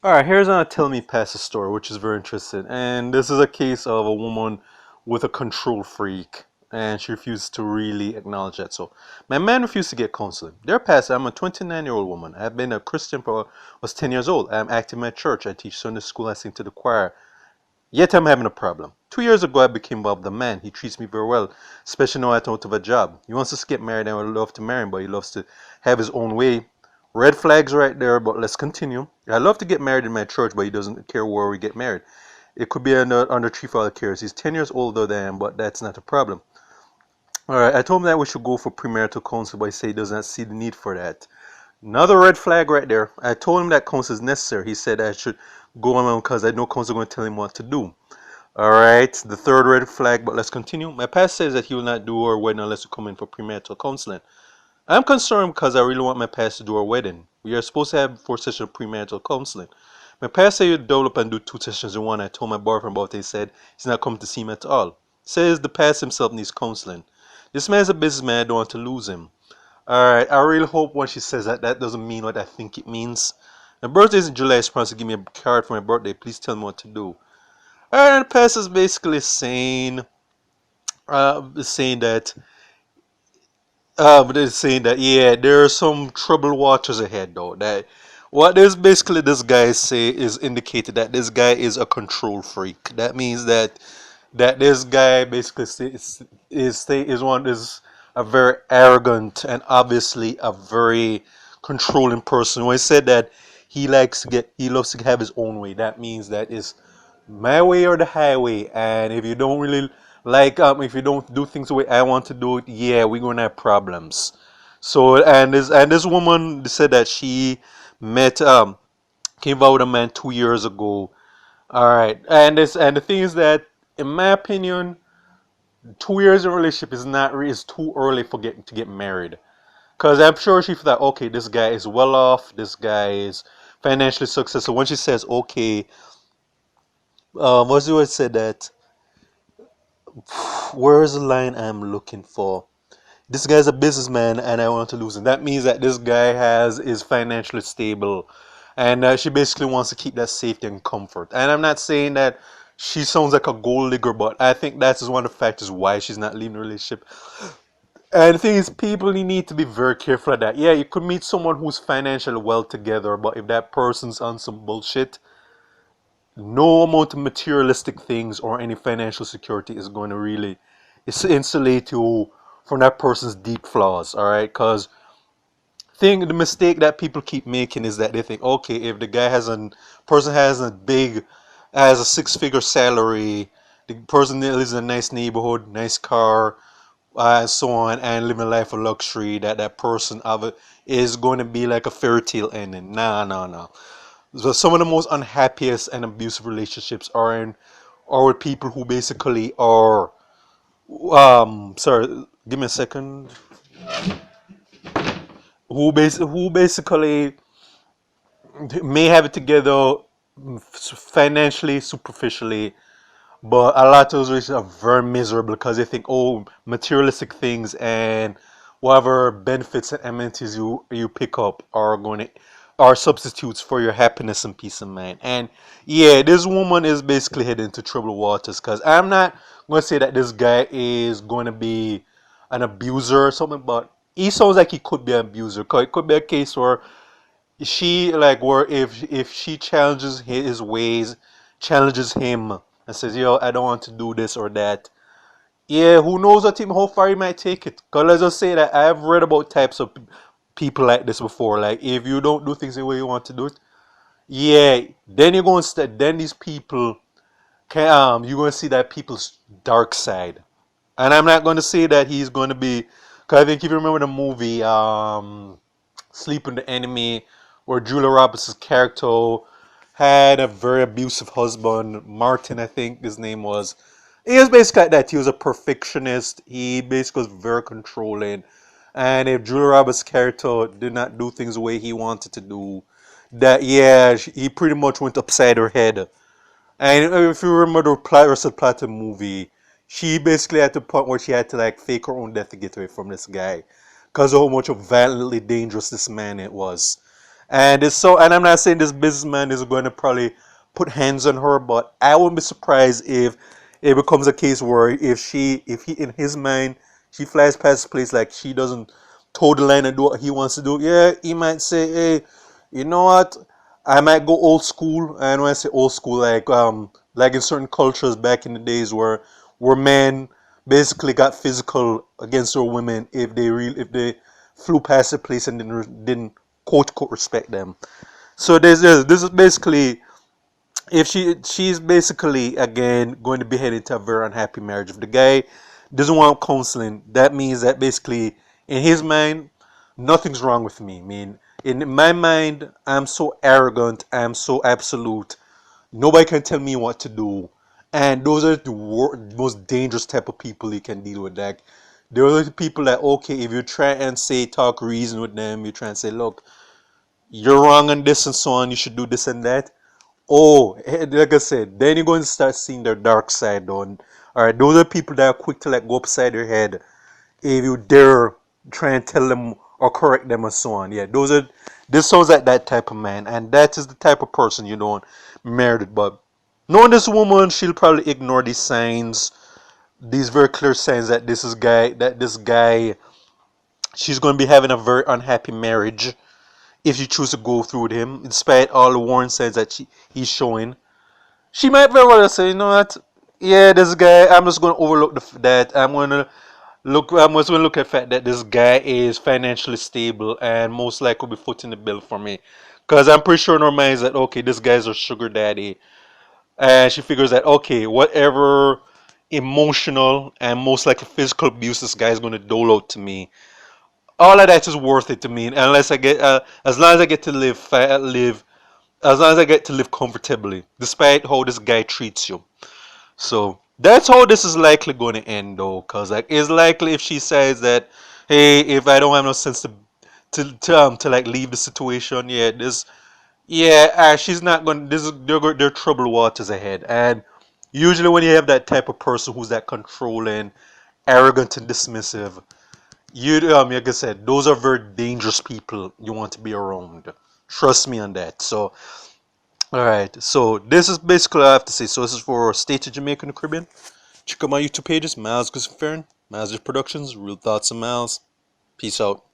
All right, here's a tell me pass a story, which is very interesting. And this is a case of a woman with a control freak, and she refuses to really acknowledge that. So, my man refused to get counseling. Dear Pastor, I'm a 29-year-old woman. I've been a Christian for was 10 years old. I'm active in my church. I teach Sunday school. I sing to the choir. Yet I'm having a problem. 2 years ago, I became involved with a man. He treats me very well, especially now I'm out of a job. He wants us to get married and I would love to marry him, but he loves to have his own way. Red flags right there, but let's continue. I love to get married in my church, but he doesn't care where we get married. It could be under Chief Father cares. He's 10 years older than I am, but that's not a problem. All right, I told him that we should go for premarital counsel, but he said he does not see the need for that. Another red flag right there. I told him that counsel is necessary. He said I should go on because I know counsel is going to tell him what to do. All right, the third red flag, but let's continue. My pastor says that he will not do our wedding unless we come in for premarital counseling. I'm concerned because I really want my pastor to do our wedding. We are supposed to have 4 sessions of premarital counseling. My pastor said he'd develop and do 2 sessions in one. I told my boyfriend about it. He said he's not coming to see me at all. He says the pastor himself needs counseling. This man is a businessman. I don't want to lose him. All right, I really hope when she says that, that doesn't mean what I think it means. My birthday is in July. He's promised to give me a card for my birthday. Please tell me what to do. All right, the pastor is basically saying that but it's saying that yeah, there are some troubled waters ahead though. That what this guy say is indicated that this guy is a control freak. That means that this guy basically is a very arrogant and obviously a very controlling person. When he said that he loves to have his own way, that means that is my way or the highway. And if you don't really if you don't do things the way I want to do it, yeah, we're gonna have problems. So and this woman said that she met came out with a man 2 years ago. All right, and the thing is that in my opinion, 2 years in a relationship is too early for getting to get married. Cause I'm sure she thought, okay, this guy is well off, this guy is financially successful. When she says, okay, what's the word said that? Where's the line I'm looking for? This guy's a businessman and I want to lose him. That means that this guy has is financially stable, and she basically wants to keep that safety and comfort. And I'm not saying that she sounds like a gold digger, but I think that's one of the factors why she's not leaving the relationship. And the thing is, people you need to be very careful of that. Yeah, you could meet someone who's financially well together, but if that person's on some bullshit, no amount of materialistic things or any financial security is going to really insulate you from that person's deep flaws. All right, because the mistake that people keep making is that they think, okay, if the guy has a six-figure salary, the person that lives in a nice neighborhood, nice car, and so on, and living a life of luxury, that person of it is going to be like a fairy tale ending. Nah, nah, nah. So some of the most unhappiest and abusive relationships are with people who basically are sorry, give me a second. Who basically may have it together financially, superficially, but a lot of those relationships are very miserable because they think, oh, materialistic things and whatever benefits and amenities you pick up are substitutes for your happiness and peace of mind. And yeah, this woman is basically heading into troubled waters because I'm not going to say that this guy is going to be an abuser or something, but he sounds like he could be an abuser. 'Cause it could be a case where where if she challenges his ways, challenges him and says, yo, I don't want to do this or that. Yeah, who knows how far he might take it. Cause let's just say that I've read about types of people like this before. Like if you don't do things the way you want to do it, yeah, then you're going to then these people can you're going to see that people's dark side. And I'm not going to say that he's going to be, cause I think if you remember the movie Sleep with the Enemy, where Julia Roberts' character had a very abusive husband, Martin, I think his name was. He was basically like that. He was a perfectionist. He basically was very controlling. And if Julia Roberts' character did not do things the way he wanted to do, that yeah, he pretty much went upside her head. And if you remember the Russell Platter movie, she basically at the point where she had to like fake her own death to get away from this guy, because of how much of violently dangerous this man it was. And it's so, and I'm not saying this businessman is going to probably put hands on her, but I wouldn't be surprised if it becomes a case where if he, in his mind, she flies past the place like she doesn't toe the line and do what he wants to do. Yeah, he might say, hey, you know what? I might go old school, and when I say old school, like in certain cultures back in the days where men basically got physical against their women if they flew past the place and didn't quote unquote respect them. So this is basically, if she's basically again going to be headed to a very unhappy marriage. If the guy doesn't want counseling, that means that basically in his mind nothing's wrong with me. I mean, in my mind, I'm so arrogant, I'm so absolute. Nobody can tell me what to do. And those are the most dangerous type of people you can deal with. Like, there are the people that, okay, if you try and say, talk reason with them, you try and say, look, you're wrong on this and so on, you should do this and that. Oh, like I said, then you're going to start seeing their dark side on. Alright, those are people that are quick to like go upside their head if you dare try and tell them or correct them and so on. Yeah, this sounds like that type of man, and that is the type of person you don't marry. But knowing this woman, she'll probably ignore these signs, these very clear signs that this guy, she's going to be having a very unhappy marriage if you choose to go through with him, despite all the warning signs that he's showing. She might very well say, you know what? Yeah, this guy. I'm just going to overlook that. I'm just going to look at the fact that this guy is financially stable and most likely will be footing the bill for me. Because I'm pretty sure in her mind is that, okay, this guy's a sugar daddy. And she figures that, okay, whatever emotional and most likely physical abuse this guy is going to dole out to me, all of that is worth it to me. Unless I get, as long as I get to as long as I get to live comfortably, despite how this guy treats you. So that's how this is likely going to end, though, because like it's likely if she says that, hey, if I don't have no sense to like leave the situation, she's not going. There are troubled waters ahead, and usually when you have that type of person who's that controlling, arrogant, and dismissive, like I said, those are very dangerous people you want to be around. Trust me on that. So all right, so this is basically all I have to say. So this is for State of Jamaica and the Caribbean. Check out my YouTube pages, Miles Guzman, Miles Productions, Real Thoughts of Miles. Peace out.